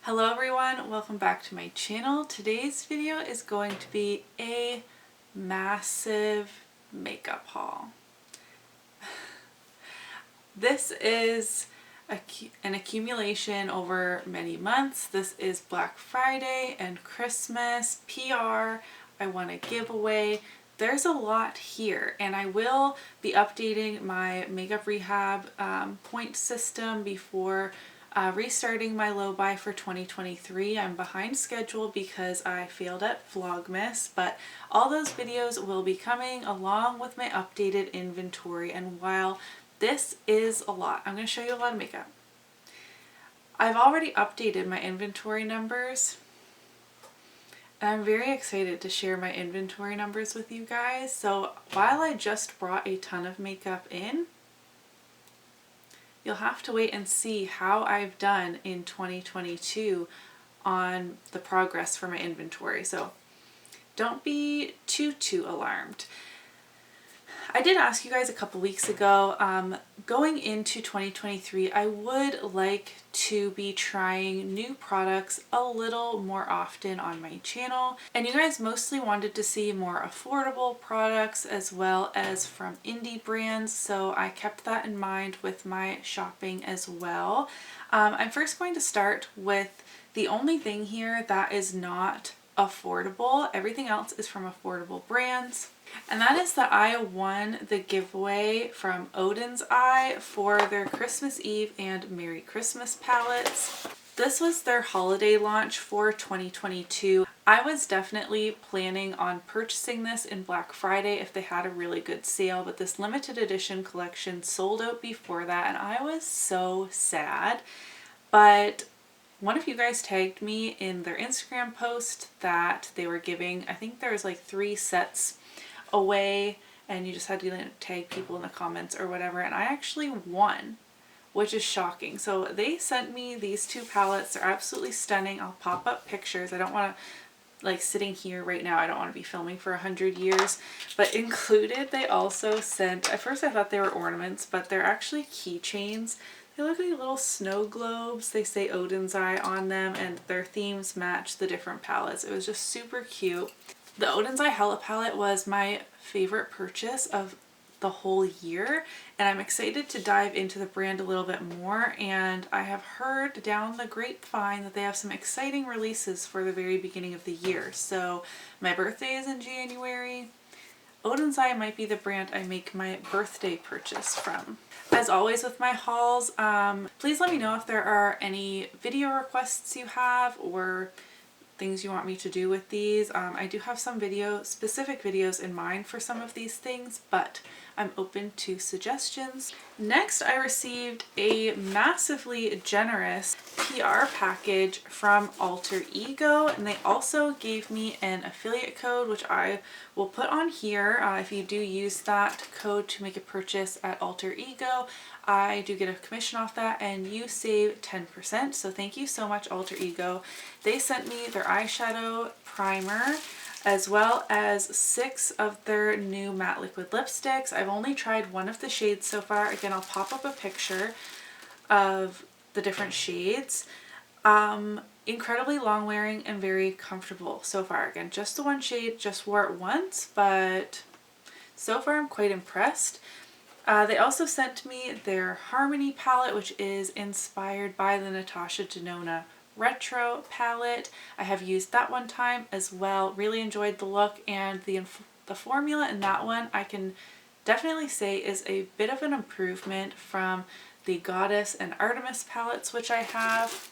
Hello everyone, welcome back to my channel. Today's video is going to be a massive makeup haul. This is an accumulation over many months. This is Black Friday and Christmas, PR, I want a giveaway. There's a lot here, and I will be updating my makeup rehab point system before restarting my low buy for 2023. I'm behind schedule because I failed at Vlogmas, but all those videos will be coming along with my updated inventory. And while this is a lot, I'm going to show you a lot of makeup. I've already updated my inventory numbers, and I'm very excited to share my inventory numbers with you guys. So while I just brought a ton of makeup in, you'll have to wait and see how I've done in 2022 on the progress for my inventory. So don't be too alarmed. I did ask you guys a couple weeks ago, going into 2023, I would like to be trying new products a little more often on my channel. And you guys mostly wanted to see more affordable products as well as from indie brands. So I kept that in mind with my shopping as well. I'm first going to start with the only thing here that is not affordable. Everything else is from affordable brands. And that is that I won the giveaway from Odin's Eye for their Christmas Eve and Merry Christmas palettes. This was their holiday launch for 2022. I was definitely planning on purchasing this in Black Friday if they had a really good sale, but this limited edition collection sold out before that, and I was so sad. But one of you guys tagged me in their Instagram post that they were giving, I think there was like 3 sets away, and you just had to tag people in the comments or whatever, and I actually won, which is shocking. So they sent me these 2 palettes. They're absolutely stunning. I'll pop up pictures. I don't want to, like, sitting here right now, I don't want to be filming for 100 years, but included they also sent, at first I thought they were ornaments, but they're actually keychains. They look like little snow globes. They say Odin's Eye on them, and their themes match the different palettes. It was just super cute. The Odin's Eye Hella palette was my favorite purchase of the whole year, and I'm excited to dive into the brand a little bit more. And I have heard down the grapevine that they have some exciting releases for the very beginning of the year. So my birthday is in January. Odin's Eye might be the brand I make my birthday purchase from. As always with my hauls, please let me know if there are any video requests you have or things you want me to do with these. I do have some specific videos in mind for some of these things, but I'm open to suggestions. Next, I received a massively generous PR package from Alter Ego, and they also gave me an affiliate code, which I will put on here. If you do use that code to make a purchase at Alter Ego, I do get a commission off that, and you save 10%. So thank you so much, Alter Ego. They sent me their eyeshadow primer as well as 6 of their new matte liquid lipsticks. I've only tried one of the shades so far. Again, I'll pop up a picture of the different shades. Incredibly long wearing and very comfortable so far. Again, just the one shade, just wore it once, but so far I'm quite impressed. They also sent me their Harmony palette, which is inspired by the Natasha Denona Retro palette. I have used that one time as well. Really enjoyed the look, and the formula in that one I can definitely say is a bit of an improvement from the Goddess and Artemis palettes, which I have.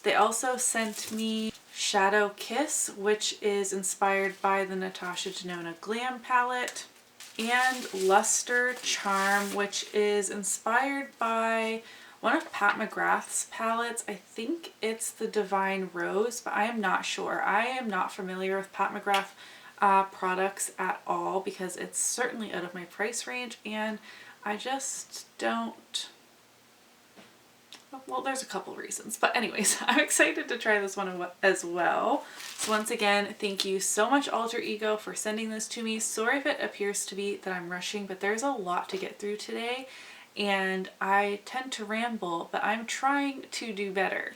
They also sent me Shadow Kiss, which is inspired by the Natasha Denona Glam palette, and Luster Charm, which is inspired by one of Pat McGrath's palettes. I think it's the Divine Rose, but I am not sure. I am not familiar with Pat McGrath products at all because it's certainly out of my price range, and I just don't. Well, there's a couple reasons, but anyways, I'm excited to try this one as well. So once again, thank you so much, Alter Ego, for sending this to me. Sorry if it appears to be that I'm rushing, but there's a lot to get through today, and I tend to ramble, but I'm trying to do better.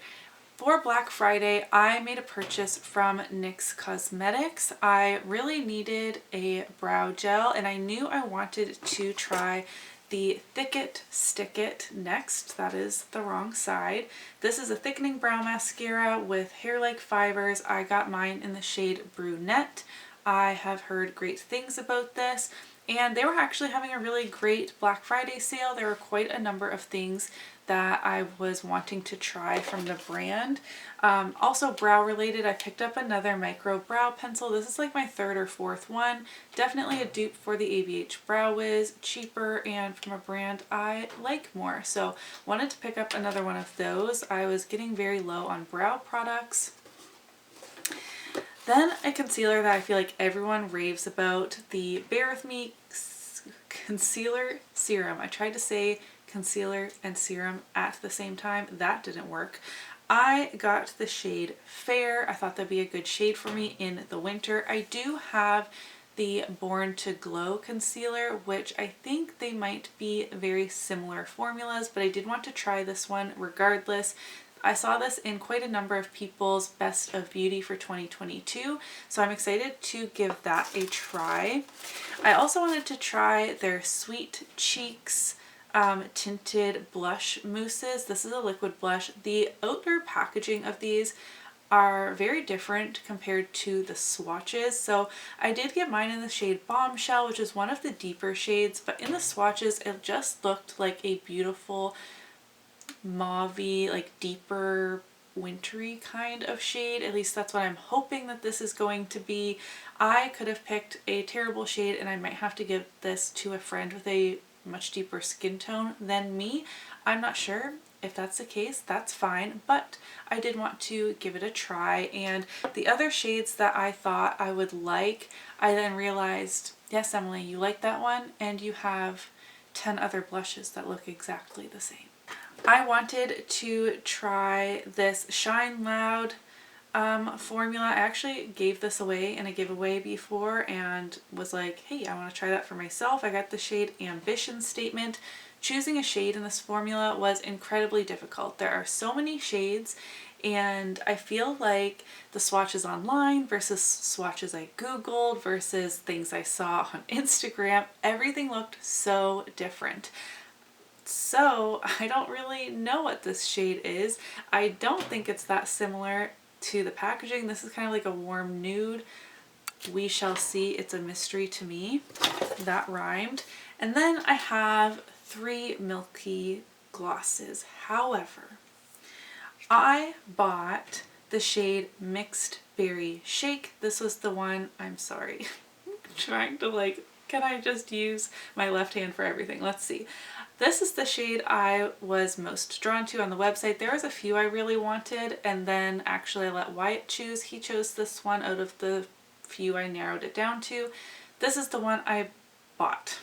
For Black Friday, I made a purchase from NYX Cosmetics. I really needed a brow gel and I knew I wanted to try the Thick It Stick It next. That is the wrong side. This is a thickening brow mascara with hair-like fibers. I got mine in the shade Brunette. I have heard great things about this, and they were actually having a really great Black Friday sale. There were quite a number of things that I was wanting to try from the brand. Also brow related, I picked up another micro brow pencil. This is like my third or fourth one. Definitely a dupe for the ABH Brow Wiz, cheaper and from a brand I like more. So wanted to pick up another one of those. I was getting very low on brow products. Then a concealer that I feel like everyone raves about, the Bare With Me Concealer Serum. I tried to say concealer and serum at the same time. That didn't work. I got the shade Fair. I thought that'd be a good shade for me in the winter. I do have the Born to Glow concealer, which I think they might be very similar formulas, but I did want to try this one regardless. I saw this in quite a number of people's Best of Beauty for 2022, so I'm excited to give that a try. I also wanted to try their Sweet Cheeks tinted blush mousses. This is a liquid blush. The outer packaging of these are very different compared to the swatches. So I did get mine in the shade Bombshell, which is one of the deeper shades, but in the swatches it just looked like a beautiful mauvey, like deeper wintry kind of shade. At least that's what I'm hoping that this is going to be. I could have picked a terrible shade and I might have to give this to a friend with a much deeper skin tone than me. I'm not sure. If that's the case, that's fine, but I did want to give it a try. And the other shades that I thought I would like, I then realized, yes, Emily, you like that one and you have 10 other blushes that look exactly the same. I wanted to try this Shine Loud formula. I actually gave this away in a giveaway before and was like, hey, I want to try that for myself. I got the shade Ambition Statement. Choosing a shade in this formula was incredibly difficult. There are so many shades and I feel like the swatches online versus swatches I googled versus things I saw on Instagram, everything looked so different. So I don't really know what this shade is. I don't think it's that similar to the packaging. This is kind of like a warm nude. We shall see. It's a mystery to me. That rhymed. And then I have 3 milky glosses. However, I bought the shade Mixed Berry Shake. This was the one, I'm sorry, I'm trying to like, can I just use my left hand for everything? Let's see. This is the shade I was most drawn to on the website. There was a few I really wanted, and then actually I let Wyatt choose. He chose this one out of the few I narrowed it down to. This is the one I bought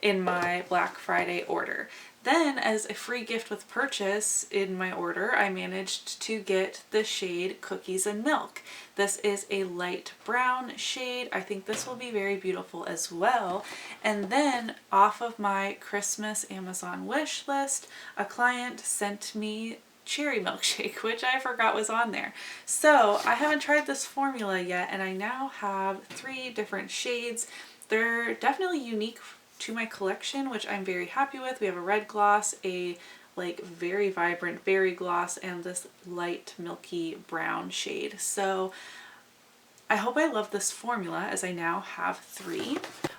in my Black Friday order. Then as a free gift with purchase in my order, I managed to get the shade Cookies and Milk. This is a light brown shade. I think this will be very beautiful as well. And then off of my Christmas Amazon wish list, a client sent me cherry milkshake, which I forgot was on there. So I haven't tried this formula yet, and I now have 3 different shades. They're definitely unique to my collection, which I'm very happy with. We have a red gloss, a like very vibrant berry gloss, and this light milky brown shade. So I hope I love this formula as I now have 3.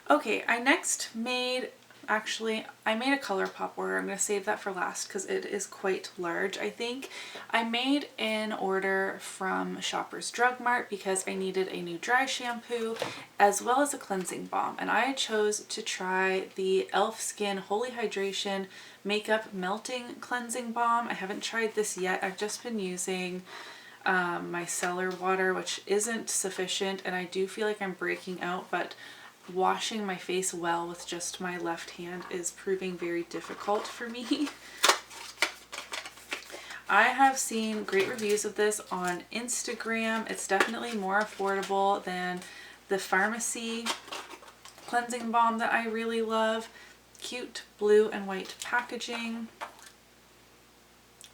Okay, I next made, actually I made a ColourPop order. I'm going to save that for last because it is quite large, I think. I made an order from Shoppers Drug Mart because I needed a new dry shampoo as well as a cleansing balm, and I chose to try the e.l.f. Skin Holy Hydration Makeup Melting Cleansing Balm. I haven't tried this yet. I've just been using my cellar water, which isn't sufficient, and I do feel like I'm breaking out, but washing my face well with just my left hand is proving very difficult for me. I have seen great reviews of this on Instagram. It's definitely more affordable than the pharmacy cleansing balm that I really love. Cute blue and white packaging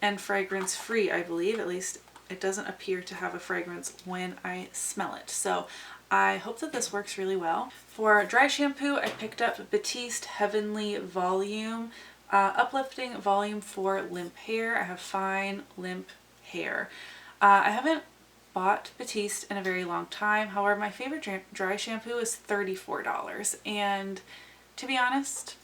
and fragrance free, I believe, at least it doesn't appear to have a fragrance when I smell it. So I hope that this works really well. For dry shampoo, I picked up Batiste Heavenly Volume, Uplifting Volume for limp hair. I have fine limp hair. I haven't bought Batiste in a very long time. However, my favorite dry shampoo is $34. And to be honest,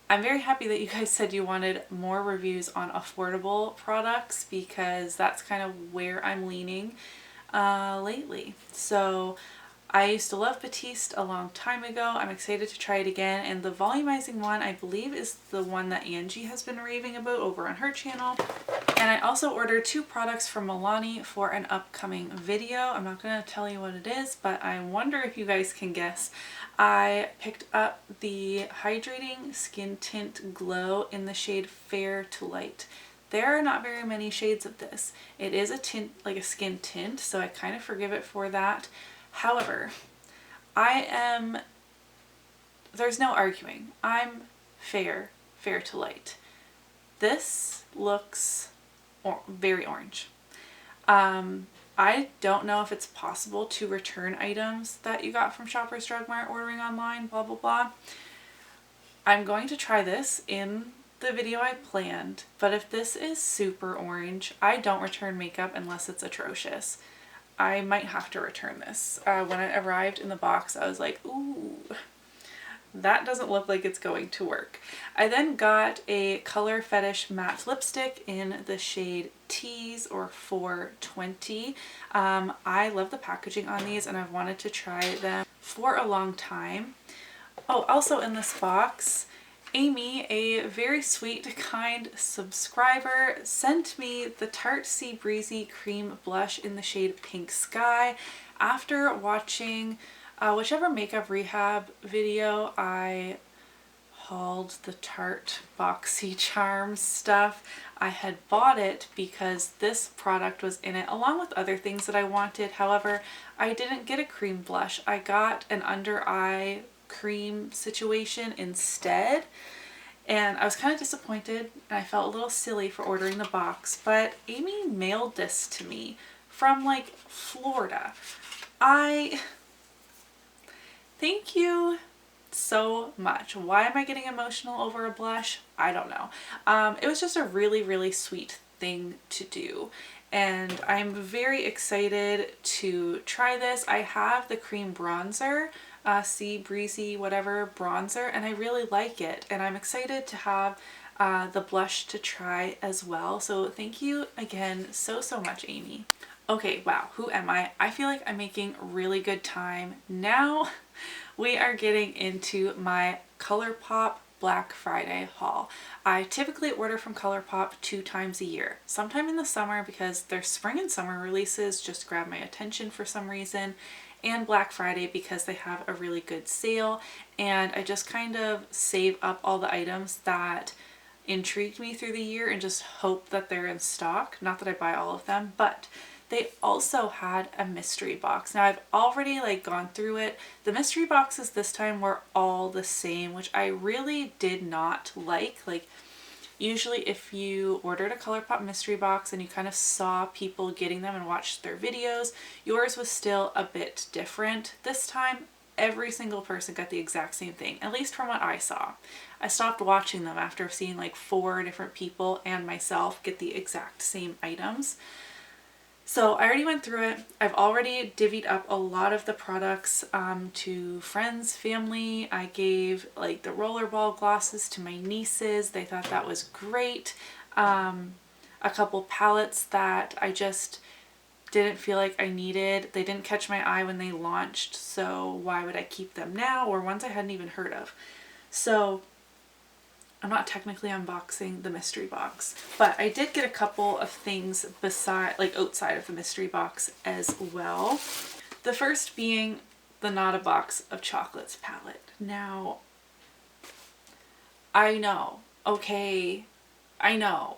I'm very happy that you guys said you wanted more reviews on affordable products, because that's kind of where I'm leaning lately. So I used to love Batiste a long time ago. I'm excited to try it again, and the volumizing one I believe is the one that Angie has been raving about over on her channel. And I also ordered 2 products from Milani for an upcoming video. I'm not going to tell you what it is, but I wonder if you guys can guess. I picked up the Hydrating Skin Tint Glow in the shade Fair to Light. There are not very many shades of this. It is a tint, like a skin tint, so I kind of forgive it for that. However, there's no arguing. I'm fair to light. This looks very orange. I don't know if it's possible to return items that you got from Shoppers Drug Mart ordering online, blah, blah, blah. I'm going to try this in the video I planned, but if this is super orange, I don't return makeup unless it's atrocious. I might have to return this. When it arrived in the box, I was like, ooh, that doesn't look like it's going to work. I then got a Color Fetish matte lipstick in the shade Tease, or 420. I love the packaging on these, and I've wanted to try them for a long time. Oh, also in this box, Amy, a very sweet, kind subscriber, sent me the Tarte Sea Breezy Cream Blush in the shade Pink Sky. After watching whichever makeup rehab video I hauled the Tarte BoxyCharm stuff, I had bought it because this product was in it along with other things that I wanted. However, I didn't get a cream blush. I got an under eye cream situation instead, and I was kind of disappointed, and I felt a little silly for ordering the box, but Amy mailed this to me from like Florida. Thank you so much. Why am I getting emotional over a blush? I don't know. It was just a really, really sweet thing to do, and I'm very excited to try this. I have the cream bronzer, Sea Breezy whatever bronzer, and I really like it, and I'm excited to have the blush to try as well. So thank you again so much, Amy. Okay, wow, who am I? I feel like I'm making really good time. Now we are getting into my ColourPop Black Friday haul. I typically order from ColourPop 2 times a year. Sometime in the summer because their spring and summer releases just grab my attention for some reason, and Black Friday because they have a really good sale, and I just kind of save up all the items that intrigued me through the year and just hope that they're in stock. Not that I buy all of them, but they also had a mystery box. Now I've already gone through it. The mystery boxes this time were all the same, which I really did not like. Usually if you ordered a ColourPop mystery box and you kind of saw people getting them and watched their videos, yours was still a bit different. This time, every single person got the exact same thing, at least from what I saw. I stopped watching them after seeing 4 different people and myself get the exact same items. So I already went through it. I've already divvied up a lot of the products to friends, family. I gave the rollerball glosses to my nieces. They thought that was great. A couple palettes that I just didn't feel like I needed. They didn't catch my eye when they launched, so why would I keep them now? Or ones I hadn't even heard of. So I'm not technically unboxing the mystery box, but I did get a couple of things outside of the mystery box as well. The first being the Not a Box of Chocolates palette. Now, I know, okay, I know.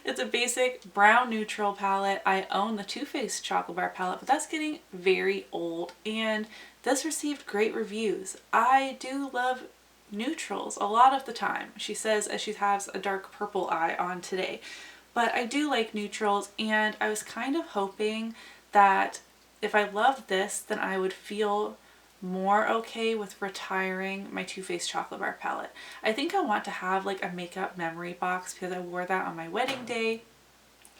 It's a basic brown neutral palette. I own the Too Faced Chocolate Bar palette, but that's getting very old, and this received great reviews. I do love neutrals a lot of the time. She says as she has a dark purple eye on today, but I do like neutrals, and I was kind of hoping that if I loved this, then I would feel more okay with retiring my Too Faced Chocolate Bar palette. I think I want to have like a makeup memory box because I wore that on my wedding day.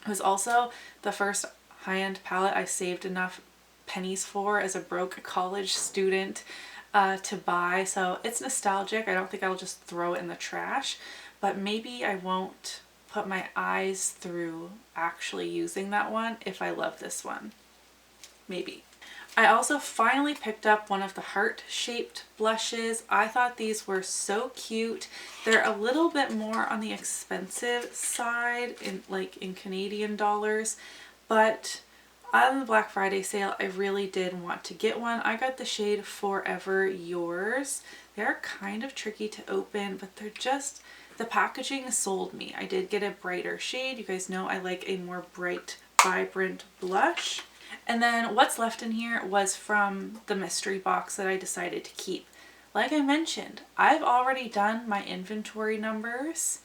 It was also the first high-end palette I saved enough pennies for as a broke college student to buy, so it's nostalgic. I don't think I'll just throw it in the trash, but maybe I won't put my eyes through actually using that one if I love this one. Maybe. I also finally picked up one of the heart-shaped blushes. I thought these were so cute. They're a little bit more on the expensive side in Canadian dollars, but on the Black Friday sale, I really did want to get one. I got the shade Forever Yours. They're kind of tricky to open, but they're just, the packaging sold me. I did get a brighter shade. You guys know I like a more bright, vibrant blush. And then what's left in here was from the mystery box that I decided to keep. Like I mentioned, I've already done my inventory numbers,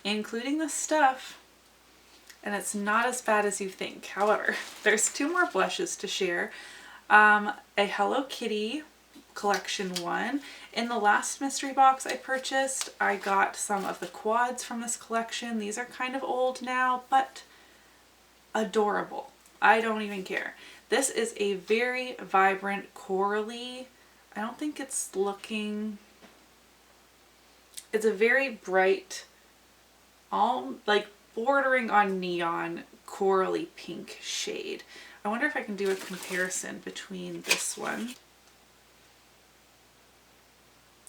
including the stuff, and it's not as bad as you think. However, there's two more blushes to share. A Hello Kitty collection one. In the last mystery box I purchased, I got some of the quads from this collection. These are kind of old now, but adorable. I don't even care. This is a very vibrant corally. I don't think it's looking... It's a very bright, all like bordering on neon, corally pink shade. I wonder if I can do a comparison between this one.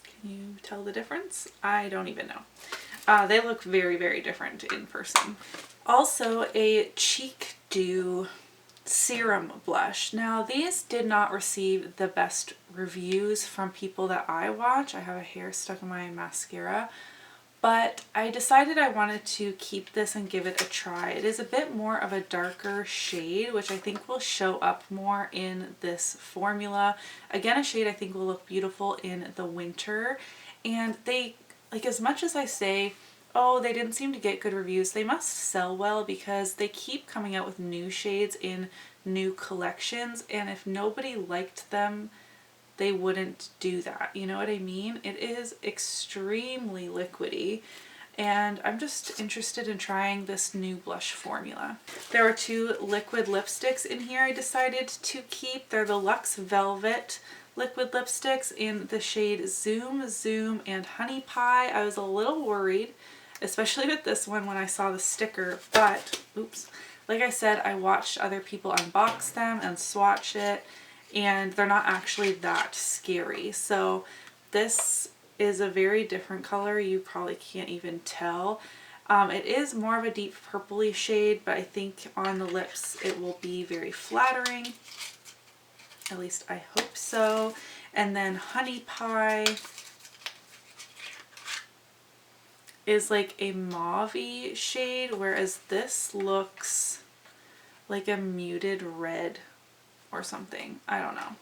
Can you tell the difference? I don't even know. They look very, very different in person. Also a Cheek Dew serum blush. Now these did not receive the best reviews from people that I watch. I have a hair stuck in my mascara, but I decided I wanted to keep this and give it a try. It is a bit more of a darker shade, which I think will show up more in this formula. Again, a shade I think will look beautiful in the winter. And they, like, as much as I say, oh, they didn't seem to get good reviews, they must sell well because they keep coming out with new shades in new collections, and if nobody liked them, they wouldn't do that. You know what I mean? It is extremely liquidy, and I'm just interested in trying this new blush formula. There are two liquid lipsticks in here I decided to keep. They're the Luxe Velvet liquid lipsticks in the shade Zoom, Zoom, and Honey Pie. I was a little worried, especially with this one when I saw the sticker, but oops, like I said, I watched other people unbox them and swatch it, and they're not actually that scary. So this is a very different color. You probably can't even tell. It is more of a deep purpley shade, but I think on the lips it will be very flattering. At least I hope so. And then Honey Pie is like a mauve-y shade, whereas this looks like a muted red or something. I don't know.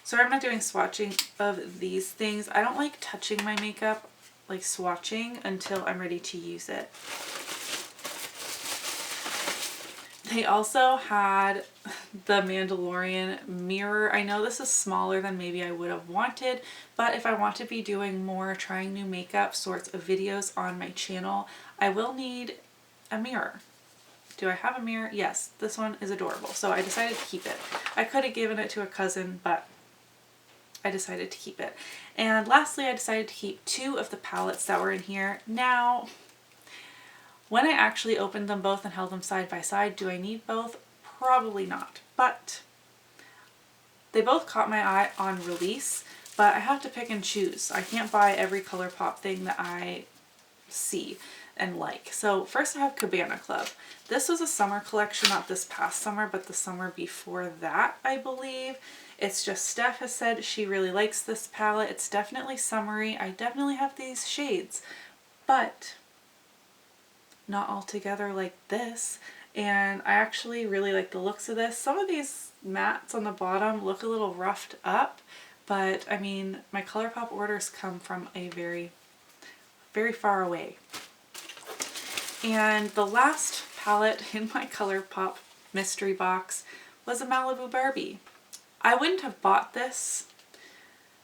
So I'm not doing swatching of these things. I don't like touching my makeup, like swatching, until I'm ready to use it. They also had the Mandalorian mirror. I know this is smaller than maybe I would have wanted, but if I want to be doing more trying new makeup sorts of videos on my channel, I will need a mirror. Do I have a mirror? Yes, this one is adorable, so I decided to keep it. I could have given it to a cousin, but I decided to keep it. And lastly, I decided to keep two of the palettes that were in here. Now, when I actually opened them both and held them side by side, do I need both? Probably not, but they both caught my eye on release, but I have to pick and choose. I can't buy every ColourPop thing that I see and like. So first I have Cabana Club. This was a summer collection, not this past summer, but the summer before that, I believe. It's just Steph has said she really likes this palette. It's definitely summery. I definitely have these shades, but not all together like this. And I actually really like the looks of this. Some of these mattes on the bottom look a little roughed up, but I mean, my ColourPop orders come from a very, very far away. And the last palette in my ColourPop mystery box was a Malibu Barbie. I wouldn't have bought this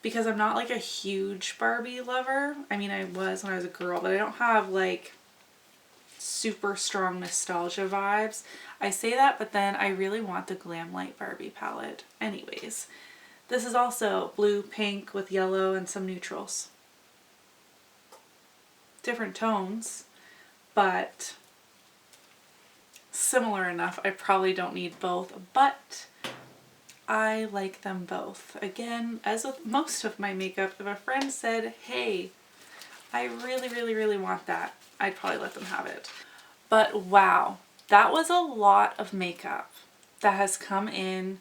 because I'm not like a huge Barbie lover. I mean, I was when I was a girl, but I don't have like super strong nostalgia vibes. I say that, but then I really want the Glam Light Barbie palette. Anyways, this is also blue, pink with yellow and some neutrals. Different tones, but similar enough. I probably don't need both, but I like them both. Again, as with most of my makeup, if a friend said, hey, I really want that, I'd probably let them have it. But wow, that was a lot of makeup that has come in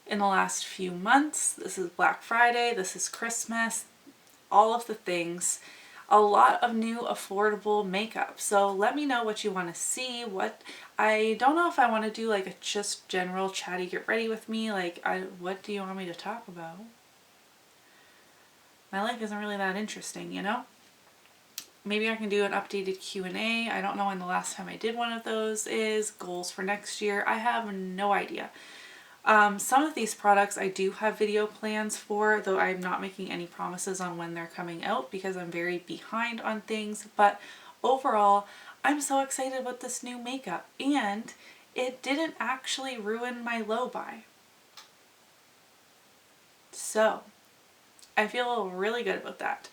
the last few months. This is Black Friday, this is Christmas, all of the things. A lot of new affordable makeup. So let me know what you want to see. I don't know if I want to do like a just general chatty get ready with me. Like, what do you want me to talk about? My life isn't really that interesting, you know? Maybe I can do an updated Q&A. I don't know when the last time I did one of those is. Goals for next year. I have no idea. Some of these products I do have video plans for, though I'm not making any promises on when they're coming out because I'm very behind on things. But overall, I'm so excited about this new makeup, and it didn't actually ruin my low buy. So I feel really good about that.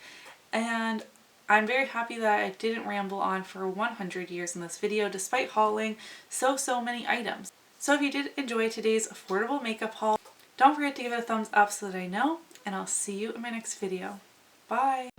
And I'm very happy that I didn't ramble on for 100 years in this video despite hauling so many items. So if you did enjoy today's affordable makeup haul, don't forget to give it a thumbs up so that I know, and I'll see you in my next video. Bye!